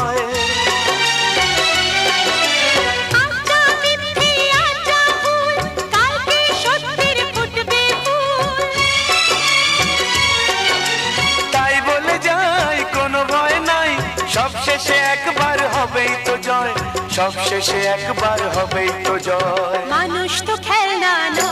হয়। তাই বলে যাই কোনো ভয় নাই, সব শেষে একবার হবেই তো জয়, সব শেষে একবার হবেই তো জয়। মানুষ তো খেলনা নয়।